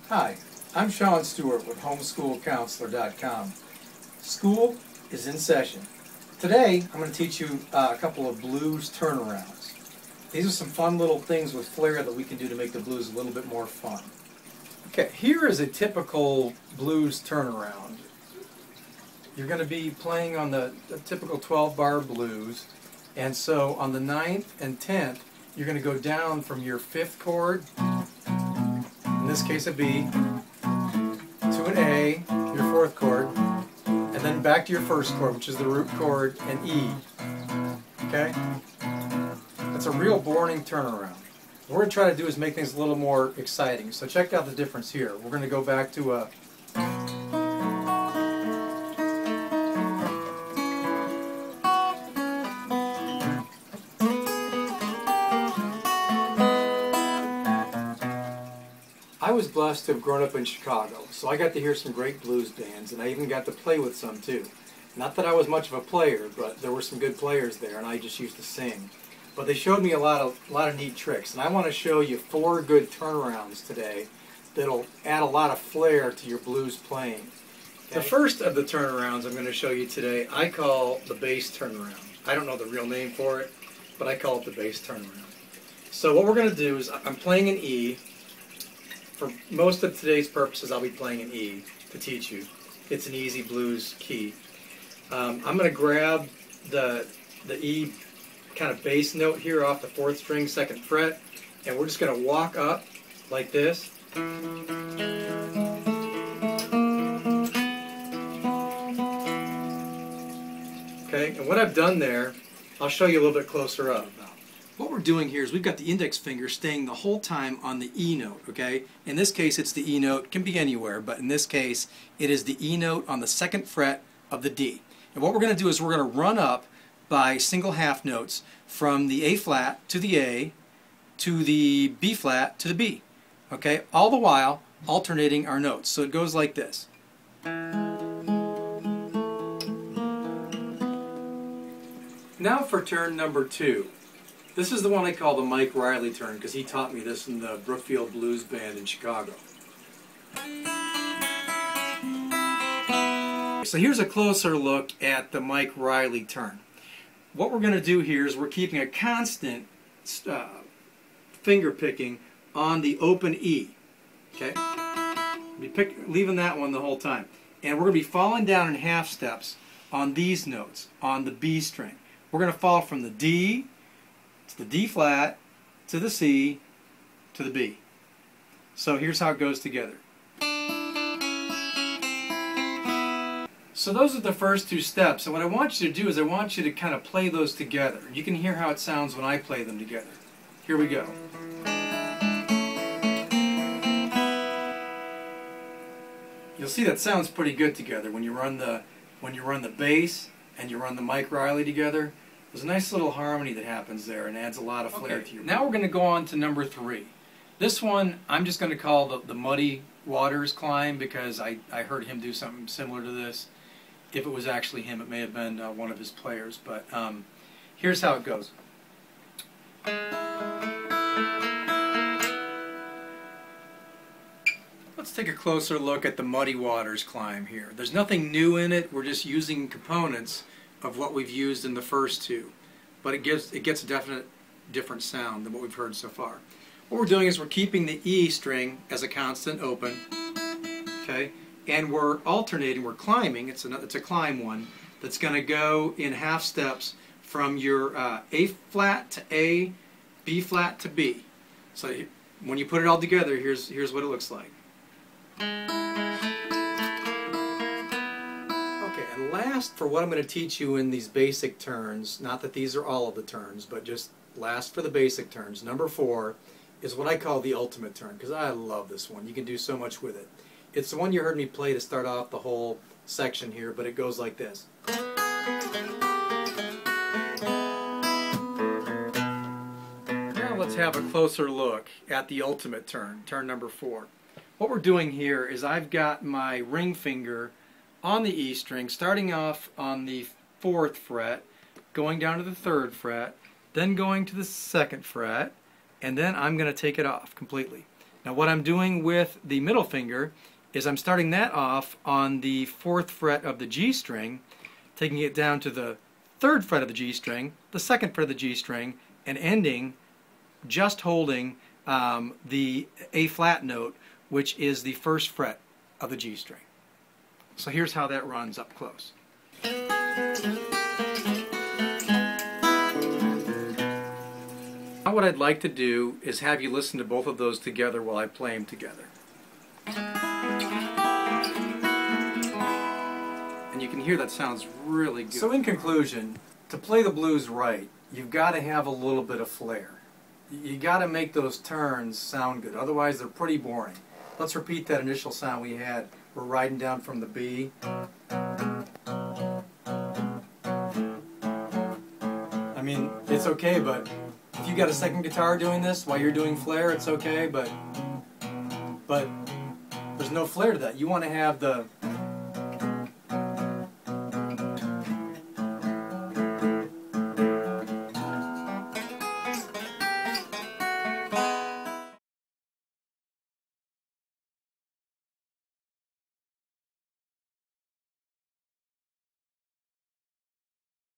Hi, I'm Sean Stewart with homeschoolcounselor.com. School is in session. Today I'm going to teach you a couple of blues turnarounds. These are some fun little things with flair that we can do to make the blues a little bit more fun. Okay, here is a typical blues turnaround. You're going to be playing on the typical 12-bar blues, and so on the 9th and 10th you're going to go down from your 5th chord, in this case a B, to an A, your 4th chord, and then back to your 1st chord, which is the root chord, and E. Okay? That's a real boring turnaround. What we're going to try to do is make things a little more exciting. So check out the difference here. We're going to go back to a I was blessed to have grown up in Chicago, so I got to hear some great blues bands, and I even got to play with some too. Not that I was much of a player, but there were some good players there, and I just used to sing. But they showed me a lot of neat tricks, and I want to show you 4 good turnarounds today that'll add a lot of flair to your blues playing. Okay? The first of the turnarounds I'm going to show you today, I call the bass turnaround. I don't know the real name for it, but I call it the bass turnaround. So what we're going to do is, I'm playing an E. For most of today's purposes, I'll be playing an E to teach you. It's an easy blues key. I'm going to grab the E kind of bass note here off the 4th string, 2nd fret, and we're just going to walk up like this. Okay, and what I've done there, I'll show you a little bit closer up. What we're doing here is we've got the index finger staying the whole time on the E note, okay? In this case it's the E note, it can be anywhere, but in this case it is the E note on the 2nd fret of the D. And what we're going to do is we're going to run up by single half notes from the A flat to the A to the B flat to the B, okay? All the while alternating our notes. So it goes like this. Now for turn number 2. This is the one I call the Mike Riley turn because he taught me this in the Brookfield Blues Band in Chicago. So here's a closer look at the Mike Riley turn. What we're going to do here is we're keeping a constant finger picking on the open E. Okay? Leaving that one the whole time. And we're going to be falling down in half steps on these notes, on the B string. We're going to fall from the D to the D flat, to the C, to the B. So here's how it goes together. So those are the first 2 steps, and what I want you to do is I want you to kind of play those together. You can hear how it sounds when I play them together. Here we go. You'll see that sounds pretty good together when you run the bass and you run the Mike Riley together. There's a nice little harmony that happens there and adds a lot of flair to you. Now we're going to go on to number 3. This one I'm just going to call the Muddy Waters Climb because I heard him do something similar to this. If it was actually him, it may have been one of his players, but here's how it goes. Let's take a closer look at the Muddy Waters Climb here. There's nothing new in it, we're just using components of what we've used in the first 2, but it gets a definite different sound than what we've heard so far. What we're doing is we're keeping the E string as a constant open, okay, and we're alternating, we're climbing. It's a climb one that's going to go in half steps from your A flat to A, B flat to B. So when you put it all together, here's what it looks like. And last, for what I'm going to teach you in these basic turns, not that these are all of the turns, but just last for the basic turns, number 4 is what I call the ultimate turn, because I love this one. You can do so much with it. It's the one you heard me play to start off the whole section here, but it goes like this. Now let's have a closer look at the ultimate turn, turn number 4. What we're doing here is I've got my ring finger on the E string, starting off on the 4th fret, going down to the 3rd fret, then going to the 2nd fret, and then I'm going to take it off completely. Now what I'm doing with the middle finger is I'm starting that off on the 4th fret of the G string, taking it down to the 3rd fret of the G string, the 2nd fret of the G string, and ending just holding the A flat note, which is the 1st fret of the G string. So here's how that runs up close. Now what I'd like to do is have you listen to both of those together while I play them together. And you can hear that sounds really good. So in conclusion, to play the blues right, you've got to have a little bit of flair. You got to make those turns sound good, otherwise they're pretty boring. Let's repeat that initial sound we had. We're riding down from the B. I mean, it's okay, but if you got a second guitar doing this while you're doing flair, it's okay, but there's no flair to that. You want to have the